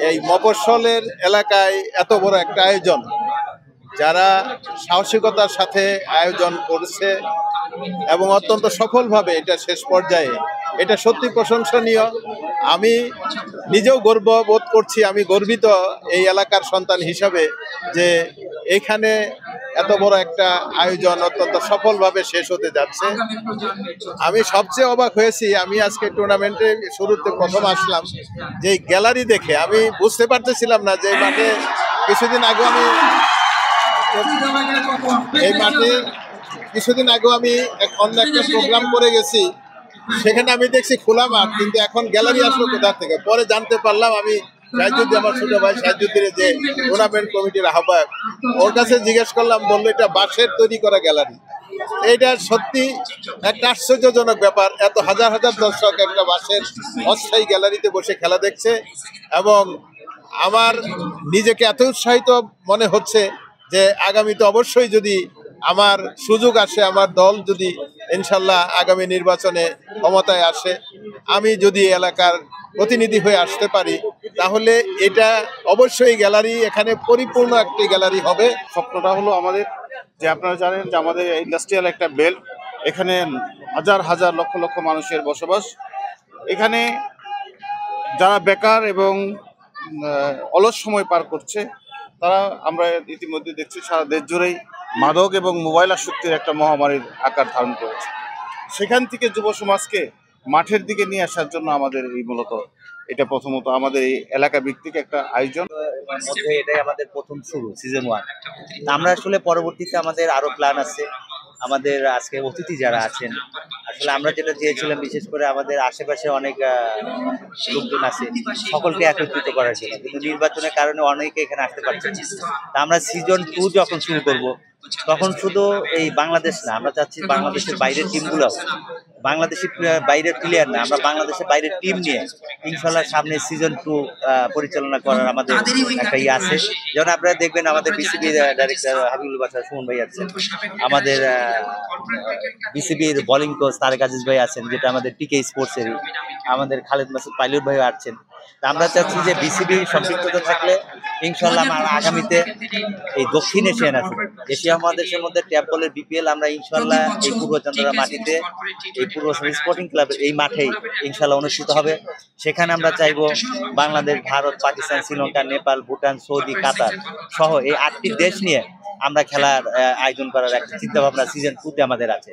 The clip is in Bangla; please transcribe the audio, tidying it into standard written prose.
এই মফস্বলের এলাকায় এত বড় একটা আয়োজন, যারা সাহসিকতার সাথে আয়োজন করেছে এবং অত্যন্ত সফলভাবে এটা শেষ পর্যায়ে, এটা সত্যি প্রশংসনীয়। আমি নিজেও গর্ব বোধ করছি, আমি গর্বিত এই এলাকার সন্তান হিসাবে যে এখানে এত বড় একটা আয়োজন অত্যন্ত সফলভাবে শেষ হতে যাচ্ছে। আমি সবচেয়ে অবাক হয়েছি, আমি আজকে টুর্নামেন্টে শুরুতে প্রথম আসলাম, যে গ্যালারি দেখে আমি বুঝতে পারতেছিলাম না যে মাঠে কিছুদিন আগে আমি অন্য একটা প্রোগ্রাম করে গেছি, সেখানে আমি দেখছি খোলা মাঠ, কিন্তু এখন গ্যালারি আসলো কোথা থেকে পরে জানতে পারলাম। আমি সাইজুদ্দিন, আমার ছোট ভাই সাইজুদ্দিনের যে টুর্নামেন্ট কমিটির আহ্বায়ক, ওর কাছে জিজ্ঞেস করলাম, বললো এটা বাঁশের তৈরি করা গ্যালারি। এটা সত্যি একটা আশ্চর্যজনক ব্যাপার, এত হাজার হাজার দর্শক একটা বাঁশের অস্থায়ী গ্যালারিতে বসে খেলা দেখছে। এবং আমার নিজেকে এত উৎসাহিত মনে হচ্ছে যে আগামীতে অবশ্যই যদি আমার সুযোগ আসে, আমার দল যদি ইনশাল্লাহ আগামী নির্বাচনে ক্ষমতায় আসে, আমি যদি এলাকার প্রতিনিধি হয়ে আসতে পারি, তাহলে এটা অবশ্যই গ্যালারি, এখানে পরিপূর্ণ একটি গ্যালারি হবে। স্বপ্নটা হলো আমাদের, যে আপনারা জানেন যে আমাদের ইন্ডাস্ট্রিয়াল একটা বেল্ট, এখানে হাজার হাজার লক্ষ লক্ষ মানুষের বসবাস। এখানে যারা বেকার এবং অলস সময় পার করছে, তারা আমরা ইতিমধ্যে দেখছি সারা দেশ জুড়েই মাদক এবং মোবাইল আসক্তির একটা মহামারীর আকার ধারণ করেছে। সেখান থেকে যুব সমাজকে মাঠের দিকে নিয়ে আসার জন্য আমাদের এই মূলত এটা প্রথমত আমাদের এই এলাকা ভিত্তিক একটা আয়োজন। এটাই আমাদের প্রথম শুরু, সিজন 1। আমরা আসলে পরবর্তীতে আমাদের আরো প্ল্যান আছে। আমাদের আজকে অতিথি যারা আছেন, আসলে আমরা যেটা চেয়েছিলাম, বিশেষ করে আমাদের আশেপাশে অনেক লোকজন আছে, সকলকে একত্রিত করার জন্য, কিন্তু নির্বাচনের কারণে অনেকে এখানে আসতে পারছে না। তা আমরা সিজন 2 যখন শুরু করব, তখন শুধু এই বাংলাদেশ না, আমরা চাচ্ছি বাংলাদেশের বাইরের টিমগুলো, বাংলাদেশের বাইরের প্লেয়ার না, আমরা বাংলাদেশের বাইরের টিম নিয়ে ইনশাল্লাহ সামনে সিজন 2 পরিচালনা করার আমাদের একটা ইয়ে আছে। যেমন আপনারা দেখবেন আমাদের বিসিবি ডাইরেক্টর হাবিবুল বাশার সুমন ভাই আছেন, আমাদের বিসিবির বোলিং কোচ তারেক আজিজ ভাই আছেন, যেটা আমাদের টিকে স্পোর্টসেরই, আমাদের খালেদ মাসুদ পাইলট ভাই আছেন। আমরা চাচ্ছি যে বিসিবি সম্পৃক্ততা থাকলে ইনশাল্লাহ আমরা আগামীতে এই দক্ষিণ এশিয়ান আছে, এশিয়া মহাদেশের মধ্যে ট্যাপ বলের বিপিএল আমরা ইনশাল্লাহ এই পূর্বচন্দ্রা মাটিতে, এই পূর্ব স্পোর্টিং ক্লাবের এই মাঠেই ইনশাল্লাহ অনুষ্ঠিত হবে। সেখানে আমরা চাইবো বাংলাদেশ, ভারত, পাকিস্তান, শ্রীলঙ্কা, নেপাল, ভুটান, সৌদি, কাতার সহ এই 8টি দেশ নিয়ে আমরা খেলার আয়োজন করার একটা চিন্তা ভাবনা সিজন 2 তে আমাদের আছে।